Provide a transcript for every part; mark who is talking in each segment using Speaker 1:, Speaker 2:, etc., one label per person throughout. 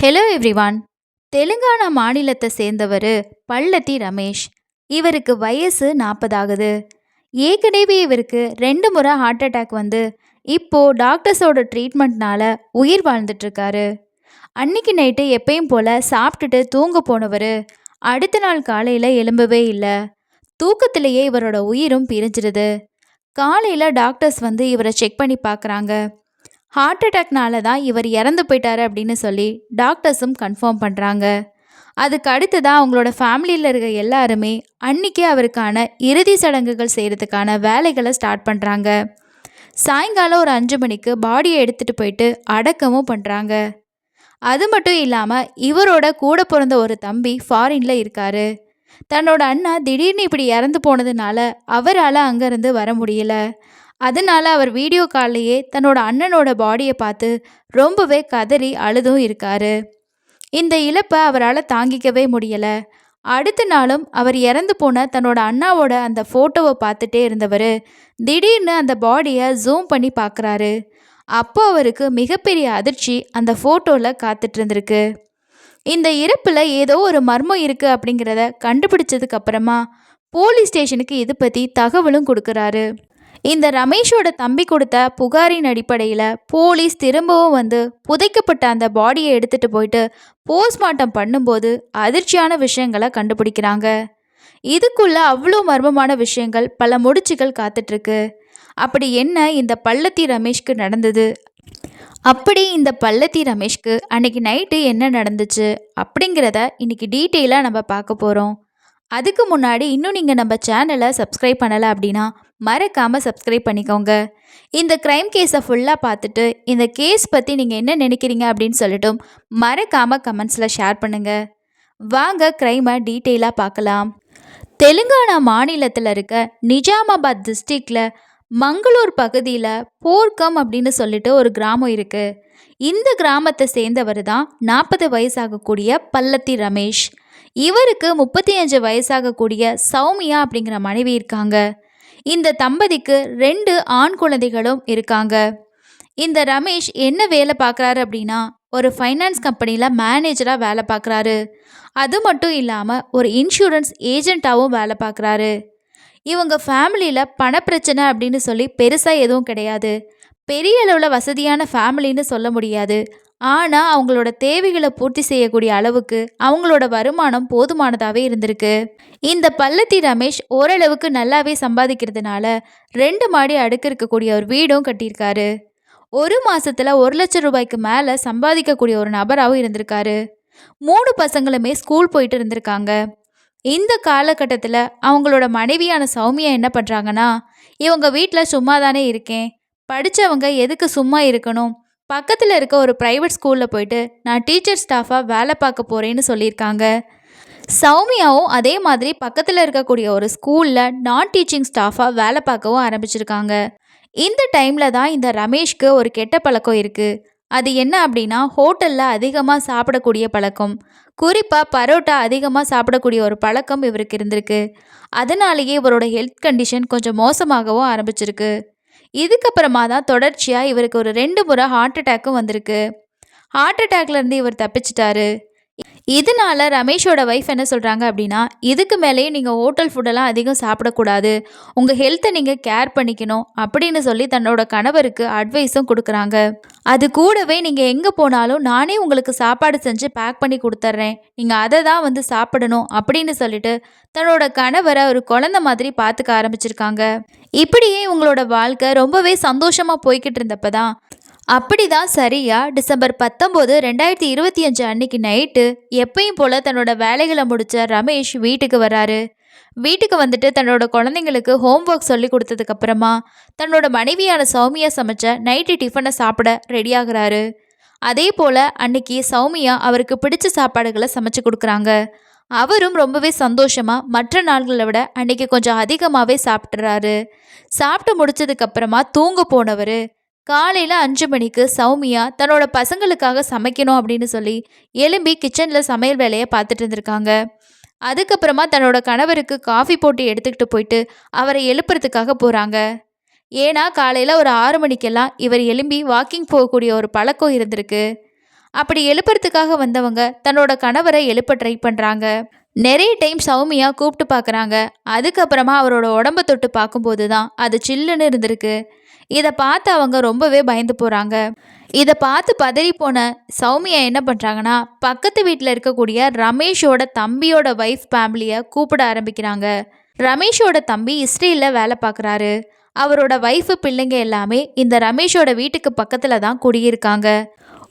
Speaker 1: Hello everyone. Telangana மாநிலத்தை சேர்ந்தவர் பல்லத்தி ரமேஷ். இவருக்கு வயசு 40 ஆகுது. ஏற்கனவே இவருக்கு 2 முறை ஹார்ட் அட்டாக் வந்து இப்போ டாக்டர்ஸோட ட்ரீட்மெண்ட்னால உயிர் வாழ்ந்துட்டு இருக்காரு. அன்னைக்கு நைட்டு எப்பயும் போல சாப்பிட்டுட்டு தூங்க போனவர் அடுத்த நாள் காலையில் எழும்பவே இல்லை. தூக்கத்திலேயே இவரோட உயிரும் பிரிஞ்சிருது. காலையில் டாக்டர்ஸ் வந்து இவரை செக் பண்ணி பார்க்குறாங்க. ஹார்ட் அட்டாக்னால தான் இவர் இறந்து போயிட்டாரு அப்படின்னு சொல்லி டாக்டர்ஸும் கன்ஃபார்ம் பண்ணுறாங்க. அதுக்கு அடுத்து தான் அவங்களோட ஃபேமிலியில் இருக்க எல்லாருமே அன்றைக்கே அவருக்கான இறுதி சடங்குகள் செய்கிறதுக்கான வேலைகளை ஸ்டார்ட் பண்ணுறாங்க. சாயங்காலம் ஒரு 5 மணிக்கு பாடியை எடுத்துகிட்டு போயிட்டு அடக்கமும் பண்ணுறாங்க. அது மட்டும் இல்லாமல் இவரோட கூட பிறந்த ஒரு தம்பி ஃபாரினில் இருக்கார். தன்னோட அண்ணா திடீர்னு இப்படி இறந்து போனதுனால அவரால் அங்கேருந்து வர முடியல. அதனால அவர் வீடியோ கால்லையே தன்னோட அண்ணனோட பாடியை பார்த்து ரொம்பவே கதறி அழுதும் இருக்காரு. இந்த இழப்பை அவரால் தாங்கிக்கவே முடியலை. அடுத்த நாளும் அவர் இறந்து போன தன்னோட அண்ணாவோட அந்த ஃபோட்டோவை பார்த்துட்டே இருந்தவர் திடீர்னு அந்த பாடியை ஜூம் பண்ணி பார்க்குறாரு. அப்போ அவருக்கு மிகப்பெரிய அதிர்ச்சி அந்த ஃபோட்டோவில் காத்துட்டு இருந்திருக்கு. இந்த இறப்பில் ஏதோ ஒரு மர்மம் இருக்குது அப்படிங்கிறத கண்டுபிடிச்சதுக்கு அப்புறமா போலீஸ் ஸ்டேஷனுக்கு இது பற்றி தகவலும் கொடுக்குறாரு. இந்த ரமேஷோட தம்பி கொடுத்த புகாரின் அடிப்படையில் போலீஸ் திரும்பவும் வந்து புதைக்கப்பட்ட அந்த பாடியை எடுத்துகிட்டு போயிட்டு போஸ்ட்மார்ட்டம் பண்ணும்போது அதிர்ச்சியான விஷயங்களை கண்டுபிடிக்கிறாங்க. இதுக்குள்ள அவ்வளோ மர்மமான விஷயங்கள், பல முடிச்சுகள் காத்துட்ருக்கு. அப்படி என்ன இந்த பல்லத்தி ரமேஷ்க்கு நடந்தது, அப்படி இந்த பல்லத்தி ரமேஷ்க்கு அன்னைக்கு நைட்டு என்ன நடந்துச்சு அப்படிங்கிறத இன்னைக்கு டீட்டெயிலாக நம்ம பார்க்க போகிறோம். அதுக்கு முன்னாடி இன்னும் நீங்கள் நம்ம சேனலை சப்ஸ்கிரைப் பண்ணலை அப்படின்னா மறக்காமல் சப்ஸ்கிரைப் பண்ணிக்கோங்க. இந்த க்ரைம் கேஸை ஃபுல்லாக பார்த்துட்டு இந்த கேஸ் பற்றி நீங்கள் என்ன நினைக்கிறீங்க அப்படின்னு சொல்லிட்டும் மறக்காமல் கமெண்ட்ஸில் ஷேர் பண்ணுங்கள். வாங்க க்ரைமை டீட்டெயிலாக பார்க்கலாம். தெலுங்கானா மாநிலத்தில் இருக்க நிஜாமாபாத் டிஸ்ட்ரிக்டில் மங்களூர் பகுதியில் போர்க்கம் அப்படின்னு சொல்லிட்டு ஒரு கிராமம் இருக்குது. இந்த கிராமத்தை சேர்ந்தவர் தான் 40 வயசாகக்கூடிய பல்லத்தி ரமேஷ். இவருக்கு 35 வயசாகக்கூடிய சௌமியா அப்படிங்கிற மனைவி இருக்காங்க. இந்த தம்பதிக்கு 2 ஆண் குழந்தைகளும் இருக்காங்க. இந்த ரமேஷ் என்ன வேலை பார்க்குறாரு அப்படின்னா ஒரு ஃபைனான்ஸ் கம்பெனியில் மேனேஜராக வேலை பார்க்குறாரு. அது மட்டும் இல்லாமல் ஒரு இன்சூரன்ஸ் ஏஜெண்ட்டாகவும் வேலை பார்க்குறாரு. இவங்க ஃபேமிலியில் பணப்பிரச்சனை அப்படின்னு சொல்லி பெருசாக எதுவும் கிடையாது. பெரிய அளவில் வசதியான ஃபேமிலின்னு சொல்ல முடியாது. ஆனால் அவங்களோட தேவைகளை பூர்த்தி செய்யக்கூடிய அளவுக்கு அவங்களோட வருமானம் போதுமானதாகவே இருந்திருக்கு. இந்த பல்லத்தி ரமேஷ் ஓரளவுக்கு நல்லாவே சம்பாதிக்கிறதுனால 2 மாடி அடுக்கு இருக்கக்கூடிய ஒரு வீடும் கட்டியிருக்காரு. ஒரு மாதத்தில் 1 லட்சம் ரூபாய்க்கு மேலே சம்பாதிக்கக்கூடிய ஒரு நபராகவும் இருந்திருக்காரு. 3 பசங்களுமே ஸ்கூல் போயிட்டு இருந்திருக்காங்க. இந்த காலகட்டத்தில் அவங்களோட மனைவியான சௌமியா என்ன பண்ணுறாங்கன்னா, இவங்க வீட்டில் சும்மா தானே இருக்கேன், படித்தவங்க எதுக்கு சும்மா இருக்கணும், பக்கத்தில் இருக்க ஒரு ப்ரைவேட் ஸ்கூலில் போயிட்டு நான் டீச்சர் ஸ்டாஃபாக வேலை பார்க்க போகிறேன்னு சொல்லியிருக்காங்க. சௌமியாவும் அதே மாதிரி பக்கத்தில் இருக்கக்கூடிய ஒரு ஸ்கூலில் நான் டீச்சிங் ஸ்டாஃபாக வேலை பார்க்கவும் ஆரம்பிச்சிருக்காங்க. இந்த டைமில் தான் இந்த ரமேஷ்க்கு ஒரு கெட்ட பழக்கம் இருக்குது. அது என்ன அப்படின்னா ஹோட்டலில் அதிகமாக சாப்பிடக்கூடிய பழக்கம். குறிப்பாக பரோட்டா அதிகமாக சாப்பிடக்கூடிய ஒரு பழக்கம் இவருக்கு இருந்திருக்கு. அதனாலேயே இவரோட ஹெல்த் கண்டிஷன் கொஞ்சம் மோசமாகவும் ஆரம்பிச்சிருக்கு. இதுக்கப்புறமா தான் தொடர்ச்சியாக இவருக்கு ஒரு 2 முறை ஹார்ட் அட்டாக்கும் வந்திருக்கு. ஹார்ட் அட்டாக்லேருந்து இவர் தப்பிச்சிட்டாரு. இதனால ரமேஷோட ஒய்ஃப் என்ன சொல்கிறாங்க அப்படின்னா, இதுக்கு மேலேயே நீங்கள் ஹோட்டல் ஃபுட்டெல்லாம் அதிகம் சாப்பிடக்கூடாது, உங்கள் ஹெல்த்தை நீங்கள் கேர் பண்ணிக்கணும் அப்படின்னு சொல்லி தன்னோட கணவருக்கு அட்வைஸும் கொடுக்குறாங்க. அது கூடவே நீங்கள் எங்கே போனாலும் நானே உங்களுக்கு சாப்பாடு செஞ்சு பேக் பண்ணி கொடுத்துட்றேன், நீங்கள் அதை தான் வந்து சாப்பிடணும் அப்படின்னு சொல்லிட்டு தன்னோட கணவரை ஒரு குழந்தை மாதிரி பார்த்துக்க ஆரம்பிச்சிருக்காங்க. இப்படியே உங்களோட வாழ்க்கை ரொம்பவே சந்தோஷமாக போய்கிட்டு இருந்தப்ப தான் அப்படிதான் சரியா டிசம்பர் 19, 2025 அன்னைக்கு நைட்டு எப்பயும் போல தன்னோட வேலைகளை முடிச்ச ரமேஷ் வீட்டுக்கு வராரு. வீட்டுக்கு வந்துட்டு தன்னோட குழந்தைங்களுக்கு ஹோம்ஒர்க் சொல்லி கொடுத்ததுக்கப்புறமா தன்னோட மனைவியான சௌமியா சமைச்ச நைட்டு டிஃபனை சாப்பிட ரெடியாகிறாரு. அதே போல் அன்னைக்கு சௌமியா அவருக்கு பிடிச்ச சாப்பாடுகளை சமைச்சு கொடுக்குறாங்க. அவரும் ரொம்பவே சந்தோஷமாக மற்ற நாள்களை விட அன்னைக்கு கொஞ்சம் அதிகமாகவே சாப்பிட்றாரு. சாப்பிட்டு முடிச்சதுக்கப்புறமா தூங்க போனவர் காலையில் 5 மணிக்கு சௌமியா தன்னோட பசங்களுக்காக சமைக்கணும் அப்படின்னு சொல்லி எழும்பி கிச்சனில் சமையல் வேலையை பார்த்துட்டு இருந்திருக்காங்க. அதுக்கப்புறமா தன்னோட கணவருக்கு காஃபி போட்டு எடுத்துக்கிட்டு போயிட்டு அவரை எழுப்புறதுக்காக போகிறாங்க. ஏன்னா காலையில் ஒரு 6 மணிக்கெல்லாம் இவர் எழும்பி வாக்கிங் போகக்கூடிய ஒரு பழக்கம் இருந்திருக்கு. அப்படி எழுப்புறதுக்காக வந்தவங்க தன்னோட கணவரை எழுப்ப ட்ரை பண்ணுறாங்க. நிறைய டைம் சௌமியா கூப்பிட்டு பார்க்குறாங்க. அதுக்கப்புறமா அவரோட உடம்ப தொட்டு பார்க்கும்போது தான் அது சில்லுன்னு இருந்திருக்கு. இதை பார்த்து அவங்க ரொம்பவே பயந்து போகிறாங்க. இதை பார்த்து பதறி போன சௌமியா என்ன பண்ணுறாங்கன்னா, பக்கத்து வீட்டில் இருக்கக்கூடிய ரமேஷோட தம்பியோட ஒய்ஃப் ஃபேமிலியை கூப்பிட ஆரம்பிக்கிறாங்க. ரமேஷோட தம்பி இஸ்ரேலில் வேலை பார்க்குறாரு. அவரோட ஒய்ஃபு பிள்ளைங்க எல்லாமே இந்த ரமேஷோட வீட்டுக்கு பக்கத்தில் தான் குடியிருக்காங்க.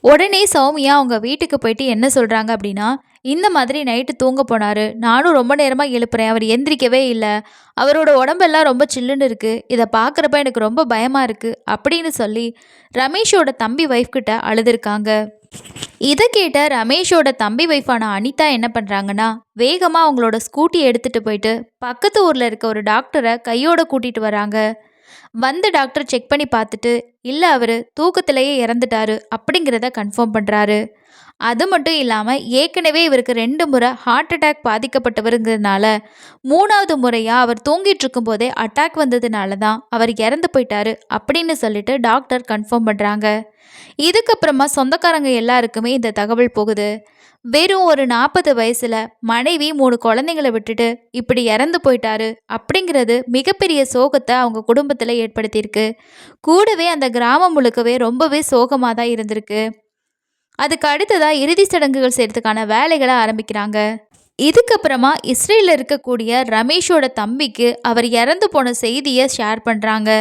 Speaker 1: உடனே சௌமியா அவங்க வீட்டுக்கு போயிட்டு என்ன சொல்கிறாங்க அப்படின்னா, இந்த மாதிரி நைட்டு தூங்க போனார், நானும் ரொம்ப நேரமாக எழுப்புறேன், அவர் எந்திரிக்கவே இல்லை, அவரோட உடம்பெல்லாம் ரொம்ப சில்லுன்னு இருக்குது, இதை பார்க்குறப்ப எனக்கு ரொம்ப பயமாக இருக்குது அப்படின்னு சொல்லி ரமேஷோட தம்பி ஒய்ஃப் கிட்ட அழுதுருக்காங்க. இதை கேட்ட ரமேஷோட தம்பி ஒய்ஃபான அனிதா என்ன பண்ணுறாங்கன்னா, வேகமாக அவங்களோட ஸ்கூட்டியை எடுத்துகிட்டு போயிட்டு பக்கத்து ஊரில் இருக்க ஒரு டாக்டரை கையோட கூட்டிகிட்டு வராங்க. வந்து டாக்டர் செக் பண்ணி பார்த்துட்டு, இல்லை அவர் தூக்கத்திலேயே இறந்துட்டாரு அப்படிங்கிறத கன்ஃபார்ம் பண்ணுறாரு. அது மட்டும் இல்லாமல் ஏற்கனவே இவருக்கு 2 முறை ஹார்ட் அட்டாக் பாதிக்கப்பட்டவருங்கிறதுனால 3வது முறையாக அவர் தூங்கிட்டு இருக்கும்போதே அட்டாக் வந்ததுனால தான் அவர் இறந்து போயிட்டாரு அப்படின்னு சொல்லிட்டு டாக்டர் கன்ஃபார்ம் பண்ணுறாங்க. இதுக்கப்புறமா சொந்தக்காரங்க எல்லாருக்குமே இந்த தகவல் போகுது. வெறும் ஒரு 40 வயசில் மனைவி 3 குழந்தைங்களை விட்டுட்டு இப்படி இறந்து போயிட்டாரு அப்படிங்கிறது மிகப்பெரிய சோகத்தை அவங்க குடும்பத்தில் ஏற்படுத்தியிருக்கு. கூடவே அந்த கிராமம் முழுக்கவே ரொம்பவே சோகமாக தான் இருந்திருக்கு. அதுக்கு அடுத்ததாக இறுதி சடங்குகள் செய்கிறதுக்கான வேலைகளை ஆரம்பிக்கிறாங்க. இதுக்கப்புறமா இஸ்ரேலில் இருக்கக்கூடிய ரமேஷோட தம்பிக்கு அவர் இறந்து போன செய்தியை ஷேர் பண்ணுறாங்க.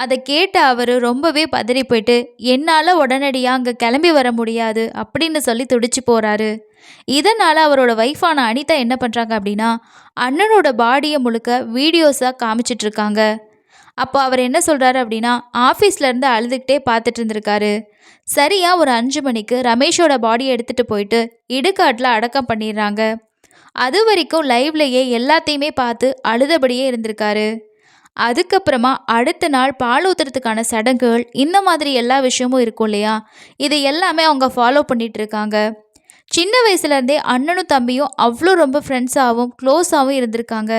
Speaker 1: அதை கேட்ட அவர் ரொம்பவே பதறி போயிட்டு, என்னால் உடனடியாக அங்கே கிளம்பி வர முடியாது அப்படின்னு சொல்லி துடிச்சு போகிறாரு. இதனால் அவரோட ஒய்ஃபான அனிதா என்ன பண்ணுறாங்க அப்படின்னா, அண்ணனோட பாடியை முழுக்க வீடியோஸாக காமிச்சிட்ருக்காங்க. அப்போ அவர் என்ன சொல்கிறாரு அப்படின்னா, ஆஃபீஸ்லேருந்து அழுதுகிட்டே பார்த்துட்டு இருந்திருக்காரு. சரியாக ஒரு 5 மணிக்கு ரமேஷோட பாடியை எடுத்துகிட்டு போயிட்டு இடுகாட்டில் அடக்கம் பண்ணிடுறாங்க. அது வரைக்கும் லைவ்லையே எல்லாத்தையுமே பார்த்து அழுதபடியே இருந்திருக்காரு. அதுக்கப்புறமா அடுத்த நாள் பால் ஊற்றுறதுக்கான சடங்குகள், இந்த மாதிரி எல்லா விஷயமும் இருக்கும் இல்லையா, இது எல்லாமே அவங்க ஃபாலோ பண்ணிகிட்டு இருக்காங்க. சின்ன வயசுலேருந்தே அண்ணனும் தம்பியும் அவ்வளோ ரொம்ப ஃப்ரெண்ட்ஸாகவும் க்ளோஸாகவும் இருந்திருக்காங்க.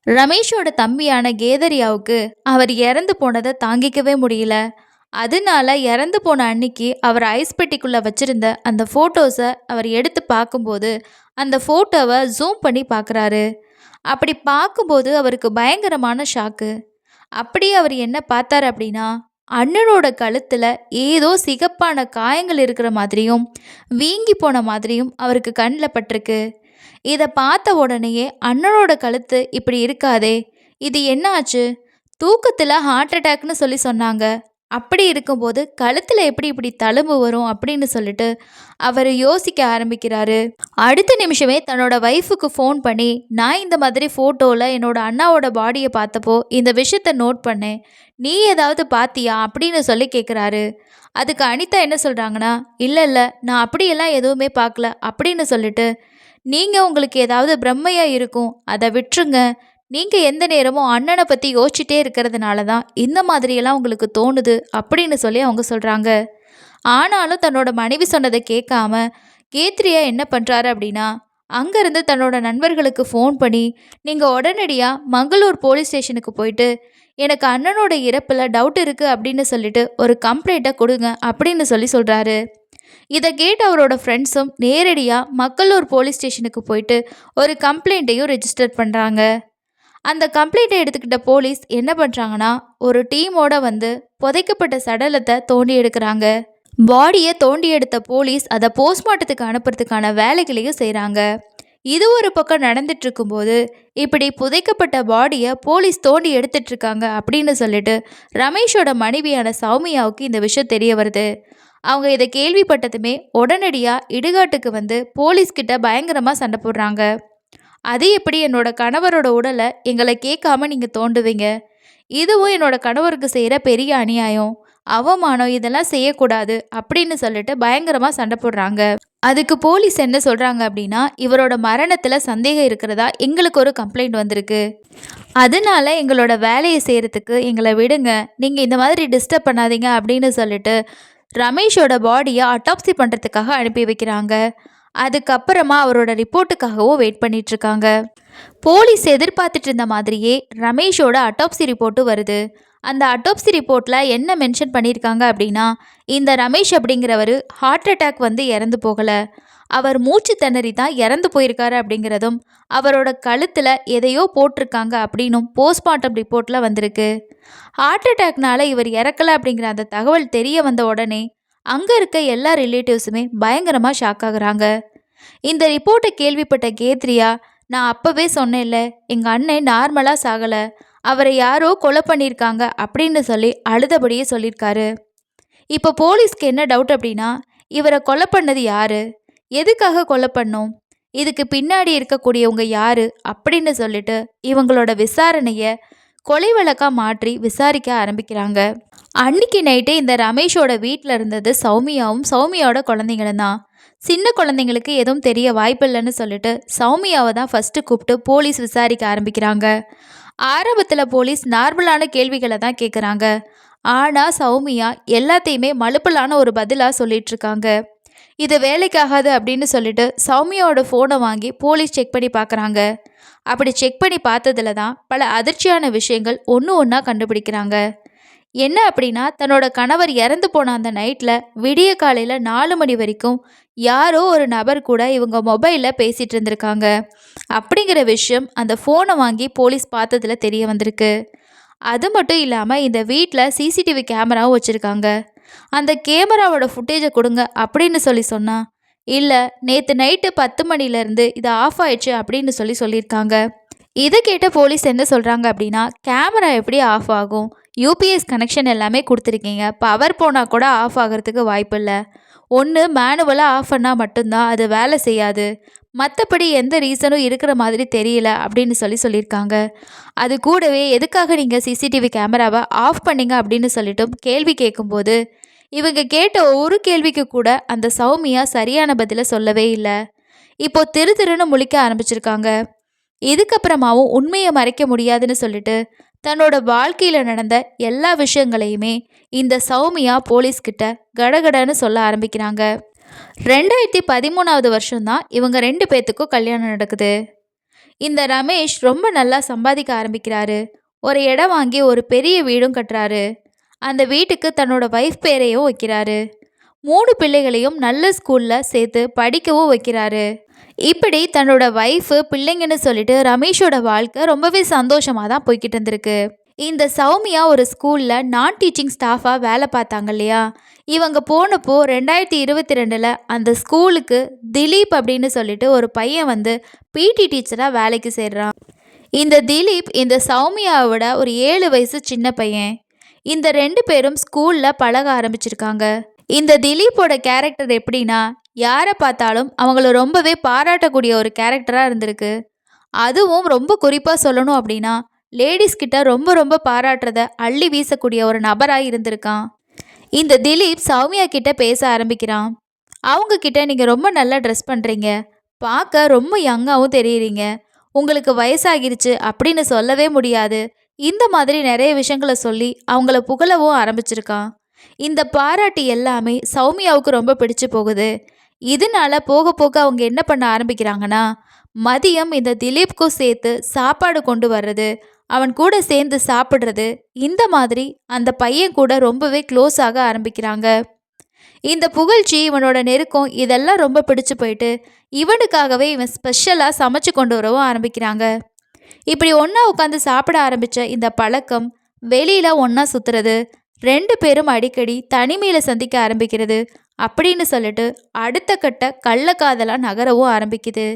Speaker 1: ரமேஷோட தம்பியான கேதரியாவுக்கு அவர் இறந்து போனதை தாங்கிக்கவே முடியல. அதனால இறந்து போன அன்னைக்கு அவர் ஐஸ் பெட்டிக்குள்ளே வச்சுருந்த அந்த ஃபோட்டோஸை அவர் எடுத்து பார்க்கும்போது அந்த ஃபோட்டோவை ஜூம் பண்ணி பார்க்குறாரு. அப்படி பார்க்கும்போது அவருக்கு பயங்கரமான ஷாக்கு. அப்படியே அவர் என்ன பார்த்தார் அப்படின்னா, அண்ணனோட கழுத்தில் ஏதோ சிகப்பான காயங்கள் இருக்கிற மாதிரியும் வீங்கி போன மாதிரியும் அவருக்கு கண்ணில் பட்டிருக்கு. இதை பார்த்த உடனேயே அண்ணனோட கழுத்து இப்படி இருக்காதே, இது என்ன ஆச்சு, தூக்கத்தில் ஹார்ட் அட்டாக்னு சொல்லி சொன்னாங்க, அப்படி இருக்கும்போது கழுத்தில் எப்படி இப்படி தழும்பு வரும் அப்படின்னு சொல்லிட்டு அவர் யோசிக்க ஆரம்பிக்கிறாரு. அடுத்த நிமிஷமே தன்னோட ஒய்ஃபுக்கு ஃபோன் பண்ணி, நான் இந்த மாதிரி ஃபோட்டோவில் என்னோட அண்ணாவோட பாடியை பார்த்தப்போ இந்த விஷயத்தை நோட் பண்ணேன், நீ ஏதாவது பார்த்தியா அப்படின்னு சொல்லி கேட்குறாரு. அதுக்கு அனிதா என்ன சொல்கிறாங்கன்னா, இல்லை நான் அப்படியெல்லாம் எதுவுமே பார்க்கல அப்படின்னு சொல்லிட்டு, நீங்கள் உங்களுக்கு ஏதாவது பிரம்மையாக இருக்கும், அதை விட்டுருங்க, நீங்கள் எந்த நேரமும் அண்ணனை பற்றி யோசிச்சுட்டே இருக்கிறதுனால தான் இந்த மாதிரியெல்லாம் உங்களுக்கு தோணுது அப்படின்னு சொல்லி அவங்க சொல்கிறாங்க. ஆனாலும் தன்னோட மனைவி சொன்னதை கேட்காம கேத்ரியா என்ன பண்ணுறாரு அப்படின்னா, அங்கேருந்து தன்னோட நண்பர்களுக்கு ஃபோன் பண்ணி, நீங்கள் உடனடியாக மங்களூர் போலீஸ் ஸ்டேஷனுக்கு போயிட்டு எனக்கு அண்ணனோட இறப்பில் டவுட் இருக்குது அப்படின்னு சொல்லிட்டு ஒரு கம்ப்ளைண்ட்டை கொடுங்க அப்படின்னு சொல்கிறாரு. இதை கேட்டு அவரோட ஃப்ரெண்ட்ஸும் நேரடியாக மக்களூர் போலீஸ் ஸ்டேஷனுக்கு போயிட்டு ஒரு கம்ப்ளைண்ட்டையும் ரெஜிஸ்டர் பண்ணுறாங்க. அந்த கம்ப்ளைண்ட்டை எடுத்துக்கிட்ட போலீஸ் என்ன பண்ணுறாங்கன்னா, ஒரு டீமோட வந்து புதைக்கப்பட்ட சடலத்தை தோண்டி எடுக்கிறாங்க. பாடியை தோண்டி எடுத்த போலீஸ் அதை போஸ்ட்மார்ட்டத்துக்கு அனுப்புறதுக்கான வேலைகளையும் செய்கிறாங்க. இது ஒரு பக்கம் நடந்துட்டு இருக்கும்போது, இப்படி புதைக்கப்பட்ட பாடியை போலீஸ் தோண்டி எடுத்துட்ருக்காங்க அப்படின்னு சொல்லிட்டு ரமேஷோட மனைவியான சௌமியாவுக்கு இந்த விஷயம் தெரிய வருது. அவங்க இதை கேள்விப்பட்டதுமே உடனடியாக இடுகாட்டுக்கு வந்து போலீஸ்கிட்ட பயங்கரமாக சண்டை போடுறாங்க. அது எப்படி என்னோட கணவரோட உடலை எங்களை கேட்காம நீங்கள் தோண்டுவீங்க, இதுவும் என்னோட கணவருக்கு செய்கிற பெரிய அநியாயம், அவமானம், இதெல்லாம் செய்யக்கூடாது அப்படின்னு சொல்லிட்டு பயங்கரமாக சண்டை போடுறாங்க. அதுக்கு போலீஸ் என்ன சொல்கிறாங்க அப்படின்னா, இவரோட மரணத்தில் சந்தேகம் இருக்கிறதா எங்களுக்கு ஒரு கம்ப்ளைண்ட் வந்திருக்கு, அதனால எங்களோட வேலையை செய்கிறதுக்கு எங்களை விடுங்க, நீங்கள் இந்த மாதிரி டிஸ்டர்ப் பண்ணாதீங்க அப்படின்னு சொல்லிட்டு ரமேஷோட பாடியை அட்டாப்சி பண்ணுறதுக்காக அனுப்பி வைக்கிறாங்க. அதுக்கப்புறமா அவரோட ரிப்போர்ட்டுக்காகவும் வெயிட் பண்ணிகிட்ருக்காங்க. போலீஸ் எதிர்பார்த்துட்டு இருந்த மாதிரியே ரமேஷோட அட்டாப்சி ரிப்போர்ட்டு வருது. அந்த அட்டாப்சி ரிப்போர்ட்டில் என்ன மென்ஷன் பண்ணியிருக்காங்க அப்படின்னா, இந்த ரமேஷ் அப்படிங்கிறவர் ஹார்ட் அட்டாக் வந்து இறந்து போகலை, அவர் மூச்சு திணறி தான் இறந்து போயிருக்காரு அப்படிங்கிறதும், அவரோட கழுத்தில் எதையோ போட்டிருக்காங்க அப்படின்னும் போஸ்ட்மார்ட்டம் ரிப்போர்ட்டில் வந்திருக்கு. ஹார்ட் அட்டாக்னால இவர் இறக்கலை அப்படிங்கிற அந்த தகவல் தெரிய வந்த உடனே அங்கே இருக்க எல்லா ரிலேட்டிவ்ஸுமே பயங்கரமாக ஷாக் ஆகுறாங்க. இந்த ரிப்போர்ட்டை கேள்விப்பட்ட கேத்ரியா, நான் அப்போவே சொன்னேன்ல, எங்கள் அண்ணன் நார்மலாக சாகலை, அவரை யாரோ கொலை பண்ணியிருக்காங்க அப்படின்னு சொல்லி அழுதபடியே சொல்லியிருக்காரு. இப்போ போலீஸ்க்கு என்ன டவுட் அப்படின்னா, இவரை கொலை பண்ணது யாரு, எதுக்காக கொலை பண்ணோம், இதுக்கு பின்னாடி இருக்கக்கூடியவங்க யாரு அப்படின்னு சொல்லிட்டு இவங்களோட விசாரணையை கொலை வழக்காக மாற்றி விசாரிக்க ஆரம்பிக்கிறாங்க. அன்னைக்கு நைட்டே இந்த ரமேஷோட வீட்டில் இருந்தது சௌமியாவும் சௌமியாவோட குழந்தைங்களும் தான். சின்ன குழந்தைங்களுக்கு எதுவும் தெரிய வாய்ப்பில்லைன்னு சொல்லிட்டு சௌமியாவை தான் ஃபஸ்ட்டு கூப்பிட்டு போலீஸ் விசாரிக்க ஆரம்பிக்கிறாங்க. ஆரம்பத்தில் போலீஸ் நார்மலான கேள்விகளை தான் கேட்குறாங்க. ஆனால் சௌமியா எல்லாத்தையுமே மலுப்பலான ஒரு பதிலாக சொல்லிட்டு இருக்காங்க. இது வேலைக்காகாது அப்படின்னு சொல்லிட்டு சௌமியாவோட ஃபோனை வாங்கி போலீஸ் செக் பண்ணி பார்க்குறாங்க. அப்படி செக் பண்ணி பார்த்ததுல தான் பல அதிர்ச்சியான விஷயங்கள் ஒன்று ஒன்றா கண்டுபிடிக்கிறாங்க. என்ன அப்படின்னா, தன்னோட கணவர் இறந்து போன அந்த நைட்டில் விடிய காலையில் 4 மணி வரைக்கும் யாரோ ஒரு நபர் கூட இவங்க மொபைலில் பேசிகிட்டு இருந்திருக்காங்க அப்படிங்கிற விஷயம் அந்த ஃபோனை வாங்கி போலீஸ் பார்த்ததுல தெரிய வந்திருக்கு. அது மட்டும் இல்லாமல் இந்த வீட்டில் சிசிடிவி கேமராவும் வச்சுருக்காங்க. அந்த கேமராவோட ஃபுட்டேஜை கொடுங்க அப்படின்னு சொன்னால், இல்லை நேற்று நைட்டு 10 மணிலேருந்து இது ஆஃப் ஆயிடுச்சு அப்படின்னு சொல்லியிருக்காங்க. இதை கேட்ட போலீஸ் என்ன சொல்கிறாங்க அப்படின்னா, கேமரா எப்படி ஆஃப் ஆகும், யூபிஎஸ் கனெக்ஷன் எல்லாமே கொடுத்துருக்கீங்க, பவர் போனால் கூட ஆஃப் ஆகிறதுக்கு வாய்ப்பு இல்லை, ஒன்று மேனுவலாக ஆஃப் பண்ணால் மட்டும்தான் அது வேலை செய்யாது, மற்றபடி எந்த ரீசனும் இருக்கிற மாதிரி தெரியல அப்படின்னு சொல்லியிருக்காங்க. அது கூடவே எதுக்காக நீங்கள் சிசிடிவி கேமராவை ஆஃப் பண்ணீங்க அப்படின்னு சொல்லிட்டும் கேள்வி கேட்கும்போது, இவங்க கேட்ட ஒரு கேள்விக்கு கூட அந்த சௌமியா சரியான பதிலை சொல்லவே இல்லை. இப்போ திருன்னு முழிக்க ஆரம்பிச்சிருக்காங்க. இதுக்கப்புறமாவும் உண்மையை மறைக்க முடியாதுன்னு சொல்லிட்டு தன்னோட வாழ்க்கையில் நடந்த எல்லா விஷயங்களையுமே இந்த சௌமியா போலீஸ்கிட்ட கடகடன்னு சொல்ல ஆரம்பிக்கிறாங்க. 2013வது வருஷம்தான் இவங்க 2 பேர்த்துக்கும் கல்யாணம் நடக்குது. இந்த ரமேஷ் ரொம்ப நல்லா சம்பாதிக்க ஆரம்பிக்கிறாரு. ஒரு இடம் வாங்கி ஒரு பெரிய வீடும் கட்டுறாரு. அந்த வீட்டுக்கு தன்னோட வைஃப் பேரையும் வைக்கிறாரு. 3 பிள்ளைகளையும் நல்ல ஸ்கூலில் சேர்த்து படிக்கவும் வைக்கிறாரு. இப்படி தன்னோட வைஃபு பிள்ளைங்கன்னு சொல்லிட்டு ரமேஷோட வாழ்க்கை ரொம்பவே சந்தோஷமாக தான் போய்கிட்டு இருந்திருக்கு. இந்த சௌமியா ஒரு ஸ்கூலில் நான் டீச்சிங் ஸ்டாஃபாக வேலை பார்த்தாங்க இல்லையா, இவங்க போனப்போ 2022 அந்த ஸ்கூலுக்கு திலீப் அப்படின்னு சொல்லிட்டு ஒரு பையன் வந்து பிடி டீச்சராக வேலைக்கு சேர்றான். இந்த திலீப் இந்த சௌமியாவோட ஒரு 7 வயசு சின்ன பையன். இந்த 2 பேரும் ஸ்கூலில் பழக ஆரம்பிச்சிருக்காங்க. இந்த திலீப்போட கேரக்டர் எப்படின்னா, யாரை பார்த்தாலும் அவங்கள ரொம்பவே பாராட்டக்கூடிய ஒரு கேரக்டராக இருந்திருக்கு. அதுவும் ரொம்ப குறிப்பாக சொல்லணும் அப்படின்னா, லேடிஸ் கிட்ட ரொம்ப ரொம்ப பாராட்டுறத அள்ளி வீசக்கூடிய ஒரு நபராக இருந்திருக்கான். இந்த திலீப் சௌமியா கிட்ட பேச ஆரம்பிக்கிறான். அவங்க கிட்ட, நீங்கள் ரொம்ப நல்லா ட்ரெஸ் பண்ணுறீங்க, பார்க்க ரொம்ப யங்காகவும் தெரியுறீங்க, உங்களுக்கு வயசாகிருச்சு அப்படின்னு சொல்லவே முடியாது, இந்த மாதிரி நிறைய விஷயங்களை சொல்லி அவங்கள புகழவும் ஆரம்பிச்சிருக்கான். இந்த பாராட்டு எல்லாமே சௌமியாவுக்கு ரொம்ப பிடிச்சு போகுது. இதனால போக போக அவங்க என்ன பண்ண ஆரம்பிக்கிறாங்கன்னா, மதியம் இந்த திலீப்க்கும் சேர்த்து சாப்பாடு கொண்டு வர்றது, அவன் கூட சேர்ந்து சாப்பிட்றது, இந்த மாதிரி அந்த பையன் கூட ரொம்பவே க்ளோஸ் ஆக ஆரம்பிக்கிறாங்க. இந்த புகழ்ச்சி, இவனோட நெருக்கம் இதெல்லாம் ரொம்ப பிடிச்சு போயிட்டு இவனுக்காகவே இவன் ஸ்பெஷலாக சமைச்சு கொண்டு வரவும் ஆரம்பிக்கிறாங்க. இப்படி ஒன்றா உட்காந்து சாப்பிட ஆரம்பித்த இந்த பழக்கம் வெளியில் ஒன்றா சுற்றுறது, 2 பேரும் அடிக்கடி தனிமையில் சந்திக்க ஆரம்பிக்கிறது அப்படின்னு சொல்லிட்டு அடுத்த கட்ட கள்ளக்காதலாக நகரவும் ஆரம்பிக்குது.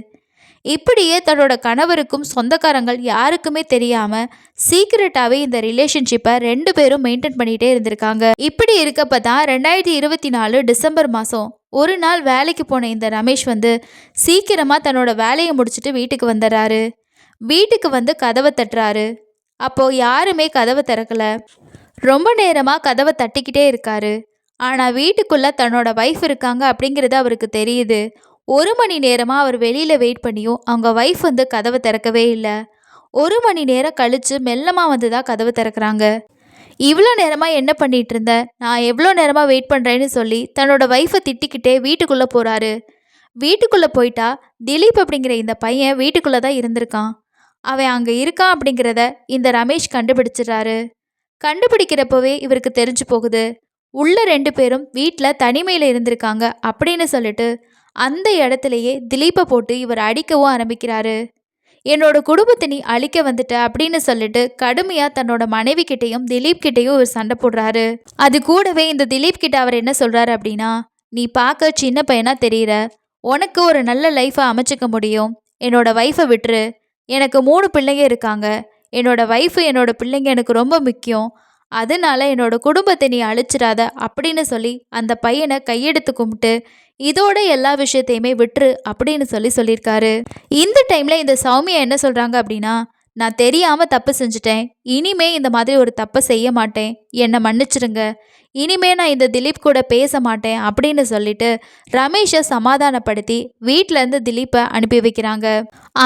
Speaker 1: இப்படியே தன்னோட கணவருக்கும் சொந்தக்காரங்கள் யாருக்குமே தெரியாமல் சீக்கிரட்டாகவே இந்த ரிலேஷன்ஷிப்பை 2 பேரும் மெயின்டைன் பண்ணிகிட்டே இருந்திருக்காங்க. இப்படி இருக்கப்போ தான் 2024 டிசம்பர் மாதம் ஒரு நாள் வேலைக்கு போன இந்த ரமேஷ் வந்து சீக்கிரமாக தன்னோட வேலையை முடிச்சுட்டு வீட்டுக்கு வந்துடுறாரு. வீட்டுக்கு வந்து கதவை தட்டுறாரு. அப்போது யாருமே கதவை திறக்கலை. ரொம்ப நேரமாக கதவை தட்டிக்கிட்டே இருக்காரு. ஆனால் வீட்டுக்குள்ளே தன்னோட வைஃப் இருக்காங்க அப்படிங்கிறது அவருக்கு தெரியுது. 1 மணி நேரமாக அவர் வெளியில் வெயிட் பண்ணியும் அவங்க வைஃப் வந்து கதவை திறக்கவே இல்லை. 1 மணி நேரம் கழித்து மெல்லமாக வந்து தான் கதவை திறக்கிறாங்க. இவ்வளோ நேரமாக என்ன பண்ணிகிட்டு இருந்த, நான் எவ்வளோ நேரமாக வெயிட் பண்ணுறேன்னு சொல்லி தன்னோட வைஃபை திட்டிக்கிட்டே வீட்டுக்குள்ளே போகிறாரு. வீட்டுக்குள்ளே போயிட்டா திலீப் அப்படிங்கிற இந்த பையன் வீட்டுக்குள்ளே தான் இருந்திருக்கான். அவன் அங்கே இருக்கான் அப்படிங்கிறத இந்த ரமேஷ் கண்டுபிடிச்சிடுறாரு. கண்டுபிடிக்கிறப்பவே இவருக்கு தெரிஞ்சு போகுது, உள்ள 2 பேரும் வீட்டில் தனிமையில் இருந்திருக்காங்க அப்படின்னு சொல்லிட்டு அந்த இடத்துலையே திலீப்பை போட்டு இவர் அடிக்கவும் ஆரம்பிக்கிறாரு. என்னோட குடும்பத்தை நீ அழிக்க வந்துட்ட அப்படின்னு சொல்லிட்டு கடுமையா தன்னோட மனைவி கிட்டையும் திலீப் கிட்டையும் ஒரு சண்டை போடுறாரு. அது கூடவே இந்த திலீப் கிட்ட அவர் என்ன சொல்றாரு அப்படின்னா, நீ பார்க்க சின்ன பையனா தெரியற, உனக்கு ஒரு நல்ல லைஃபை அமைச்சுக்க முடியும், என்னோட வைஃபை விட்டுரு, எனக்கு 3 பிள்ளைங்க இருக்காங்க, என்னோட வைஃபு என்னோட பிள்ளைங்க எனக்கு ரொம்ப முக்கியம், அதனால என்னோட குடும்பத்தை நீ அழிச்சிடாத அப்படின்னு சொல்லி அந்த பையனை கையெடுத்து கும்பிட்டு இதோட எல்லா விஷயத்தையுமே விட்டுரு அப்படின்னு சொல்லியிருக்காரு. இந்த டைம்ல இந்த சௌமியா என்ன சொல்றாங்க அப்படின்னா, நான் தெரியாம தப்பு செஞ்சுட்டேன், இனிமே இந்த மாதிரி ஒரு தப்பை செய்ய மாட்டேன், என்னை மன்னிச்சிருங்க, இனிமே நான் இந்த திலீப் கூட பேச மாட்டேன் அப்படின்னு சொல்லிட்டு ரமேஷை சமாதானப்படுத்தி வீட்டிலேருந்து திலீப்பை அனுப்பி வைக்கிறாங்க.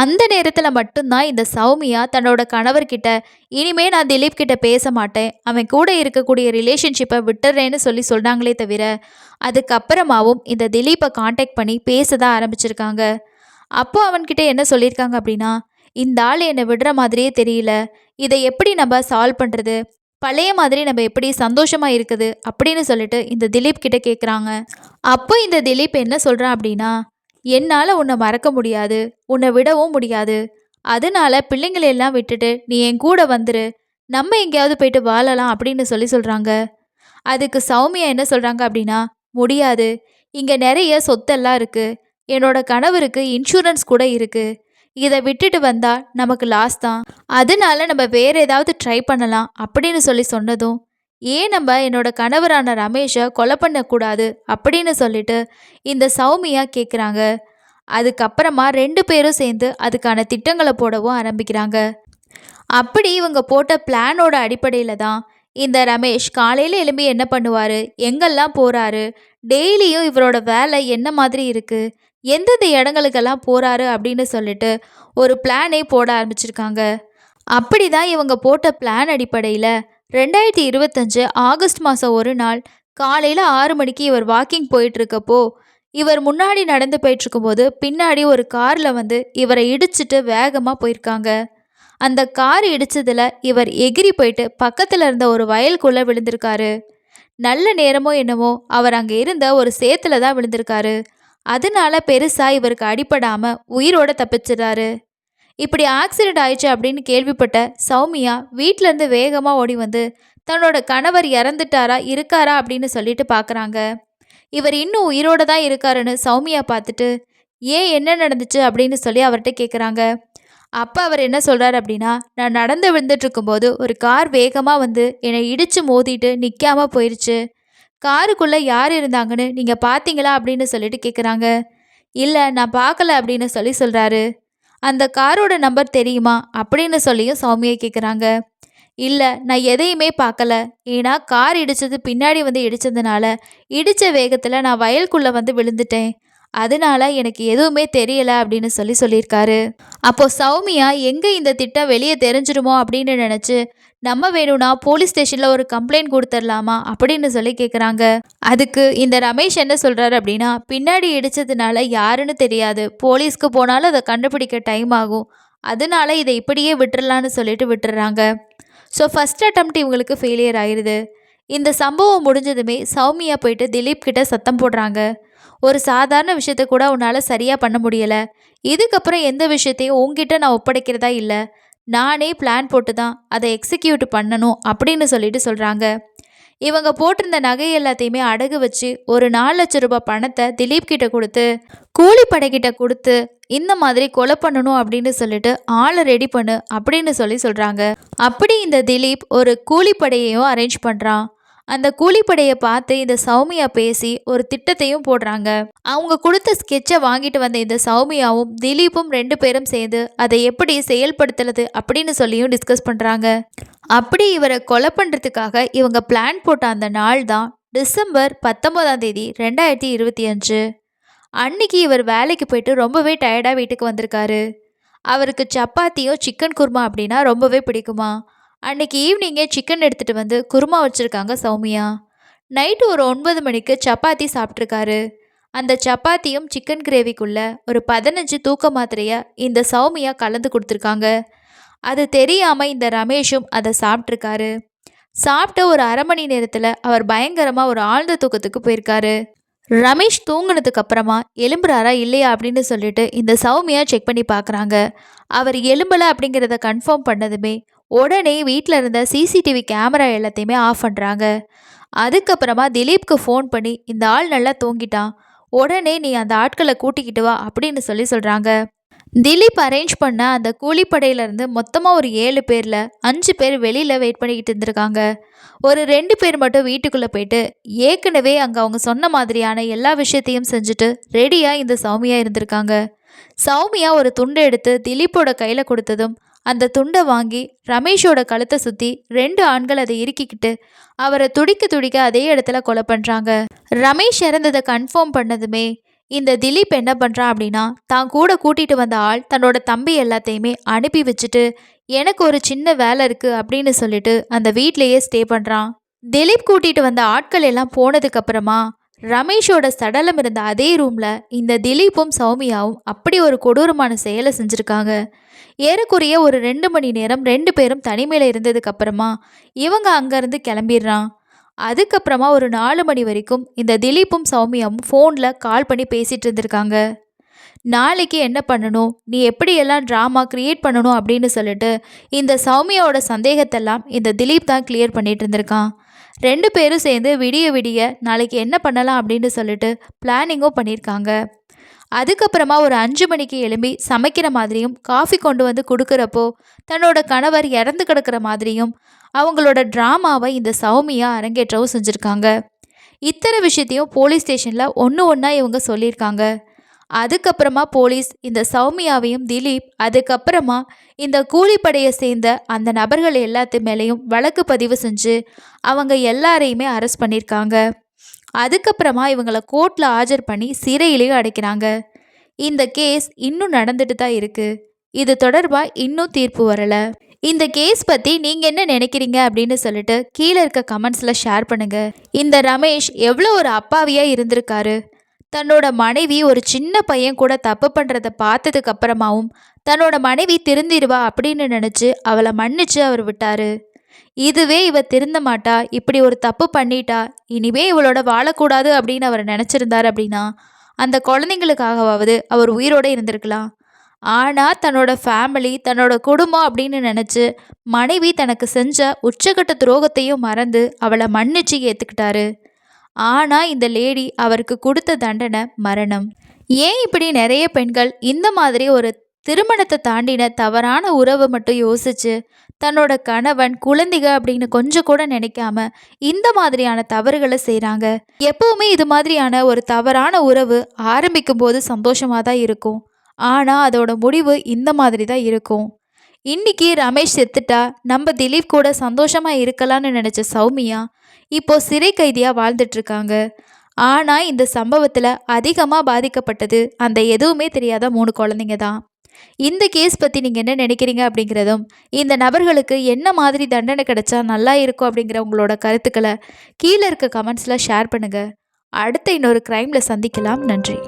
Speaker 1: அந்த நேரத்தில் மட்டும்தான் இந்த சௌமியா தன்னோட கணவர்கிட்ட இனிமே நான் திலீப் கிட்ட பேச மாட்டேன், அவன் கூட இருக்கக்கூடிய ரிலேஷன்ஷிப்பை விட்டுறேன்னு சொல்கிறாங்களே தவிர அதுக்கப்புறமாவும் இந்த திலீப்பை காண்டாக்ட் பண்ணி பேச தான் ஆரம்பிச்சிருக்காங்க. அப்போ அவன்கிட்ட என்ன சொல்லியிருக்காங்க அப்படின்னா, இந்த ஆள் என்னை விடுற மாதிரியே தெரியல, இதை எப்படி நம்ம சால்வ் பண்ணுறது, பழைய மாதிரி நம்ம எப்படி சந்தோஷமாக இருக்குது அப்படின்னு சொல்லிட்டு இந்த திலீப் கிட்ட கேட்குறாங்க. அப்போ இந்த திலீப் என்ன சொல்கிறான் அப்படின்னா, என்னால் உன்னை மறக்க முடியாது, உன்னை விடவும் முடியாது, அதனால பிள்ளைங்களெல்லாம் விட்டுட்டு நீ என் கூட வந்துரு, நம்ம எங்கேயாவது போயிட்டு வாழலாம் அப்படின்னு சொல்கிறாங்க. அதுக்கு சௌமியா என்ன சொல்கிறாங்க அப்படின்னா, முடியாது, இங்கே நிறைய சொத்தெல்லாம் இருக்குது, என்னோட கணவருக்கு இன்சூரன்ஸ் கூட இருக்குது, இதை விட்டுட்டு வந்தால் நமக்கு லாஸ் தான், அதனால நம்ம வேறு ஏதாவது ட்ரை பண்ணலாம் அப்படின்னு சொன்னதும், ஏன் நம்ம என்னோட கணவரான ரமேஷை கொலை பண்ணக்கூடாது அப்படின்னு சொல்லிட்டு இந்த சௌமியா கேட்குறாங்க. அதுக்கப்புறமா 2 பேரும் சேர்ந்து அதுக்கான திட்டங்களை போடவும் ஆரம்பிக்கிறாங்க. அப்படி இவங்க போட்ட பிளானோட அடிப்படையில் தான் இந்த ரமேஷ் காலையில் எழும்பி என்ன பண்ணுவார், எங்கெல்லாம் போகிறாரு, டெய்லியும் இவரோட வேலை என்ன மாதிரி இருக்குது, எந்தெந்த இடங்களுக்கெல்லாம் போகிறாரு அப்படின்னு சொல்லிட்டு ஒரு பிளானே போட ஆரம்பிச்சிருக்காங்க. அப்படி தான் இவங்க போட்ட பிளான் அடிப்படையில் 2025 ஆகஸ்ட் மாதம் ஒரு நாள் காலையில் 6 மணிக்கு இவர் வாக்கிங் போயிட்டுருக்கப்போ இவர் முன்னாடி நடந்து போயிட்டுருக்கும்போது பின்னாடி ஒரு காரில் வந்து இவரை இடிச்சிட்டு வேகமாக போயிருக்காங்க. அந்த கார் இடிச்சதில் இவர் எகிரி போயிட்டு பக்கத்தில் இருந்த ஒரு வயலுக்குள்ளே விழுந்திருக்காரு. நல்ல நேரமோ என்னமோ அவர் அங்கே இருந்த ஒரு சேத்துல தான் விழுந்திருக்காரு. அதனால பெருசாக இவருக்கு அடிபடாமல் உயிரோட தப்பிச்சிடாரு. இப்படி ஆக்சிடெண்ட் ஆயிடுச்சு அப்படின்னு கேள்விப்பட்ட சௌமியா வீட்டிலேருந்து வேகமாக ஓடி வந்து தன்னோட கணவர் இறந்துட்டாரா இருக்காரா அப்படின்னு சொல்லிட்டு பார்க்குறாங்க. இவர் இன்னும் உயிரோட தான் இருக்காருன்னு சௌமியா பார்த்துட்டு, ஏன் என்ன நடந்துச்சு அப்படின்னு சொல்லி அவர்கிட்ட கேட்குறாங்க. அப்போ அவர் என்ன சொல்கிறார் அப்படின்னா, நான் நடந்து விழுந்துட்டு இருக்கும்போது ஒரு கார் வேகமாக வந்து என்னை இடித்து மோதிட்டு நிற்காமல் போயிடுச்சு, காருக்குள்ளே யார் இருந்தாங்கன்னு நீங்கள் பார்த்தீங்களா அப்படின்னு சொல்லிட்டு கேட்குறாங்க. இல்லை நான் பார்க்கல அப்படின்னு சொல்கிறாரு. அந்த காரோட நம்பர் தெரியுமா அப்படின்னு சொல்லியும் சௌமியா கேட்குறாங்க. இல்லை நான் எதையுமே பார்க்கல, ஏன்னா கார் இடித்தது பின்னாடி வந்து இடித்ததுனால இடித்த வேகத்தில் நான் வயலுக்குள்ளே வந்து விழுந்துட்டேன், அதனால எனக்கு எதுவுமே தெரியலை அப்படின்னு சொல்லியிருக்காரு. அப்போது சௌமியா எங்கே இந்த திட்டம் வெளியே தெரிஞ்சிருமோ அப்படின்னு நினச்சி, நம்ம வேணும்னா போலீஸ் ஸ்டேஷனில் ஒரு கம்ப்ளைண்ட் கொடுத்துடலாமா அப்படின்னு கேட்குறாங்க. அதுக்கு இந்த ரமேஷ் என்ன சொல்கிறாரு அப்படின்னா, பின்னாடி இடித்ததுனால யாருன்னு தெரியாது, போலீஸ்க்கு போனாலும் அதை கண்டுபிடிக்க டைம் ஆகும், அதனால இதை இப்படியே விட்டுறலான்னு சொல்லிட்டு விட்டுறாங்க. ஸோ ஃபஸ்ட் அட்டம்ப்ட் இவங்களுக்கு ஃபெயிலியர் ஆயிடுது. இந்த சம்பவம் முடிஞ்சதுமே சௌமியா போயிட்டு திலீப் கிட்ட சத்தம் போடுறாங்க. ஒரு சாதாரண விஷயத்த கூட உன்னால் சரியாக பண்ண முடியலை, இதுக்கப்புறம் எந்த விஷயத்தையும் உங்ககிட்ட நான் ஒப்படைக்கிறதா இல்லை, நானே பிளான் போட்டு தான் அதை எக்ஸிக்யூட் பண்ணணும் அப்படின்னு சொல்கிறாங்க. இவங்க போட்டிருந்த நகை எல்லாத்தையுமே அடகு வச்சு ஒரு 4 லட்சம் ரூபாய் பணத்தை திலீப் கிட்ட கொடுத்து கூலிப்படைக்கிட்ட கொடுத்து இந்த மாதிரி கொலை பண்ணணும் அப்படின்னு சொல்லிட்டு ஆளை ரெடி பண்ணு அப்படின்னு சொல்கிறாங்க. அப்படி இந்த திலீப் ஒரு கூலிப்படையையும் அரேஞ்ச் பண்ணுறான். அந்த கூலிப்படையை பார்த்து இந்த சௌமியா பேசி ஒரு திட்டத்தையும் போடுறாங்க. அவங்க கொடுத்த ஸ்கெட்சை வாங்கிட்டு வந்த இந்த சௌமியாவும் திலீப்பும் 2 பேரும் சேர்ந்து அதை எப்படி செயல்படுத்துறது அப்படின்னு சொல்லியும் டிஸ்கஸ் பண்ணுறாங்க. அப்படி இவரை கொலை பண்ணுறதுக்காக இவங்க பிளான் போட்ட அந்த நாள் தான் டிசம்பர் 19ஆம் தேதி 2025. அன்னைக்கு இவர் வேலைக்கு போயிட்டு ரொம்பவே டயர்டாக வீட்டுக்கு வந்திருக்காரு. அவருக்கு சப்பாத்தியும் சிக்கன் குருமா அப்படின்னா ரொம்பவே பிடிக்குமா. அன்னைக்கு ஈவினிங்கே சிக்கன் எடுத்துகிட்டு வந்து குருமா வச்சுருக்காங்க சௌமியா. நைட்டு ஒரு 9 மணிக்கு சப்பாத்தி சாப்பிட்ருக்காரு. அந்த சப்பாத்தியும் சிக்கன் கிரேவிக்குள்ளே ஒரு 15 தூக்க மாத்திரையை இந்த சௌமியா கலந்து கொடுத்துருக்காங்க. அது தெரியாமல் இந்த ரமேஷும் அதை சாப்பிட்ருக்காரு. சாப்பிட்ட ஒரு அரை மணி நேரத்தில் அவர் பயங்கரமாக ஒரு ஆழ்ந்த தூக்கத்துக்கு போயிருக்காரு. ரமேஷ் தூங்குனதுக்கு அப்புறமா எலும்புறாரா இல்லையா அப்படின்னு சொல்லிட்டு இந்த சௌமியா செக் பண்ணி பார்க்குறாங்க. அவர் எலும்பலை அப்படிங்கிறத கன்ஃபார்ம் பண்ணதுமே உடனே வீட்டில் இருந்த சிசிடிவி கேமரா எல்லாத்தையுமே ஆஃப் பண்ணுறாங்க. அதுக்கப்புறமா திலீப்க்கு ஃபோன் பண்ணி இந்த ஆள் நல்லா தூங்கிட்டான், உடனே நீ அந்த ஆட்களை கூட்டிக்கிட்டு வா அப்படின்னு சொல்கிறாங்க. திலீப் அரேஞ்ச் பண்ண அந்த கூலிப்படையிலேருந்து மொத்தமாக ஒரு 7 பேரில் 5 பேர் வெளியில் வெயிட் பண்ணிக்கிட்டு இருந்திருக்காங்க. ஒரு 2 பேர் மட்டும் வீட்டுக்குள்ளே போயிட்டு ஏற்கனவே அங்கே அவங்க சொன்ன மாதிரியான எல்லா விஷயத்தையும் செஞ்சுட்டு ரெடியாக இந்த சௌமியா இருந்திருக்காங்க. சௌமியா ஒரு துண்டை எடுத்து திலீப்போட கையில் கொடுத்ததும் அந்த துண்டை வாங்கி ரமேஷோட கழுத்தை சுற்றி 2 ஆண்கள் அதை இறுக்கிக்கிட்டு அவரை துடிக்க துடிக்க அதே இடத்துல கொலை பண்ணுறாங்க. ரமேஷ் இறந்ததை கன்ஃபார்ம் பண்ணதுமே இந்த திலீப் என்ன பண்ணுறான் அப்படின்னா, தான் கூட கூட்டிகிட்டு வந்த ஆள் தன்னோட தம்பி எல்லாத்தையுமே அனுப்பி வச்சுட்டு எனக்கு ஒரு சின்ன வேலை இருக்குது அப்படின்னு சொல்லிட்டு அந்த வீட்லேயே ஸ்டே பண்ணுறான். திலீப் கூட்டிகிட்டு வந்த ஆட்கள் எல்லாம் போனதுக்கப்புறமா ரமேஷோட சடலம் இருந்த அதே ரூமில் இந்த திலீப்பும் சௌமியாவும் அப்படி ஒரு கொடூரமான செயலை செஞ்சுருக்காங்க. ஏறக்குறைய ஒரு 2 மணி நேரம் 2 பேரும் தனிமையில் இருந்ததுக்கப்புறமா இவங்க அங்கேருந்து கிளம்பிடுறான். அதுக்கப்புறமா ஒரு 4 மணி வரைக்கும் இந்த திலீப்பும் சௌமியாவும் ஃபோனில் கால் பண்ணி பேசிகிட்டு இருந்திருக்காங்க. நாளைக்கு என்ன பண்ணணும், நீ எப்படியெல்லாம் ட்ராமா க்ரியேட் பண்ணணும் அப்படின்னு சொல்லிட்டு இந்த சௌமியாவோட சந்தேகத்தெல்லாம் இந்த திலீப் தான் கிளியர் பண்ணிட்டு இருந்திருக்கான். 2 பேரும் சேர்ந்து விடிய விடிய நாளைக்கு என்ன பண்ணலாம் அப்படின்னு சொல்லிட்டு பிளானிங்கும் பண்ணியிருக்காங்க. அதுக்கப்புறமா ஒரு 5 மணிக்கு எழும்பி சமைக்கிற மாதிரியும் காஃபி கொண்டு வந்து கொடுக்குறப்போ தன்னோட கணவர் இறந்து கிடக்கிற மாதிரியும் அவங்களோட ட்ராமாவை இந்த சௌமியா அரங்கேற்றவும் செஞ்சுருக்காங்க. இத்தனை விஷயத்தையும் போலீஸ் ஸ்டேஷனில் ஒன்று ஒன்றா இவங்க சொல்லியிருக்காங்க. அதுக்கப்புறமா போலீஸ் இந்த சௌமியாவையும் திலீப் அதுக்கப்புறமா இந்த கூலிப்படையை சேர்ந்த அந்த நபர்கள் எல்லாத்து மேலேயும் வழக்கு பதிவு செஞ்சு அவங்க எல்லாரையுமே அரெஸ்ட் பண்ணியிருக்காங்க. அதுக்கப்புறமா இவங்களை கோர்ட்டில் ஆஜர் பண்ணி சிறையிலேயும் அடைக்கிறாங்க. இந்த கேஸ் இன்னும் நடந்துட்டு தான் இருக்குது. இது தொடர்பாக இன்னும் தீர்ப்பு வரலை. இந்த கேஸ் பற்றி நீங்கள் என்ன நினைக்கிறீங்க அப்படின்னு சொல்லிட்டு கீழே இருக்க கமெண்ட்ஸில் ஷேர் பண்ணுங்கள். இந்த ரமேஷ் எவ்வளோ ஒரு அப்பாவியாக இருந்திருக்காரு. தன்னோட மனைவி ஒரு சின்ன பையன் கூட தப்பு பண்ணுறதை பார்த்ததுக்கு அப்புறமாவும் தன்னோட மனைவி திருந்திடுவா அப்படின்னு நினச்சி அவளை மன்னிச்சு அவர் விட்டார். இதுவே இவ திருந்த மாட்டா, இப்படி ஒரு தப்பு பண்ணிட்டா, இனிமே இவளோட வாழக்கூடாது அப்படின்னு அவர் நினச்சிருந்தார் அப்படின்னா அந்த குழந்தைங்களுக்காகவாவது அவர் உயிரோடு இருந்திருக்கலாம். ஆனால் தன்னோட ஃபேமிலி தன்னோட குடும்பம் அப்படின்னு நினச்சி மனைவி தனக்கு செஞ்ச உச்சக்கட்ட துரோகத்தையும் மறந்து அவளை மன்னிச்சு ஏற்றுக்கிட்டாரு. ஆனால் இந்த லேடி அவருக்கு கொடுத்த தண்டனை மரணம். ஏன் இப்படி நிறைய பெண்கள் இந்த மாதிரி ஒரு திருமணத்தை தாண்டின தவறான உறவை மட்டும் யோசிச்சு தன்னோட கணவன் குழந்தைங்க அப்படின்னு கொஞ்சம் கூட நினைக்காம இந்த மாதிரியான தவறுகளை செய்கிறாங்க? எப்பவுமே இது மாதிரியான ஒரு தவறான உறவு ஆரம்பிக்கும் போது சந்தோஷமாக தான் இருக்கும், ஆனால் அதோட முடிவு இந்த மாதிரி தான் இருக்கும். இன்னைக்கு ரமேஷ் செத்துட்டா நம்ம திலீப் கூட சந்தோஷமாக இருக்கலாம்னு நினச்ச சௌமியா இப்போ சிறை கைதியாக வாழ்ந்துட்டுருக்காங்க. ஆனால் இந்த சம்பவத்தில் அதிகமாக பாதிக்கப்பட்டது அந்த எதுவுமே தெரியாத 3 குழந்தைங்க தான். இந்த கேஸ் பற்றி நீங்கள் என்ன நினைக்கிறீங்க அப்படிங்கிறதும் இந்த நபர்களுக்கு என்ன மாதிரி தண்டனை கிடைச்சா நல்லா இருக்கும் அப்படிங்கிற உங்களோட கருத்துக்களை கீழே இருக்க கமெண்ட்ஸில் ஷேர் பண்ணுங்கள். அடுத்த இன்னொரு க்ரைமில் சந்திக்கலாம். நன்றி.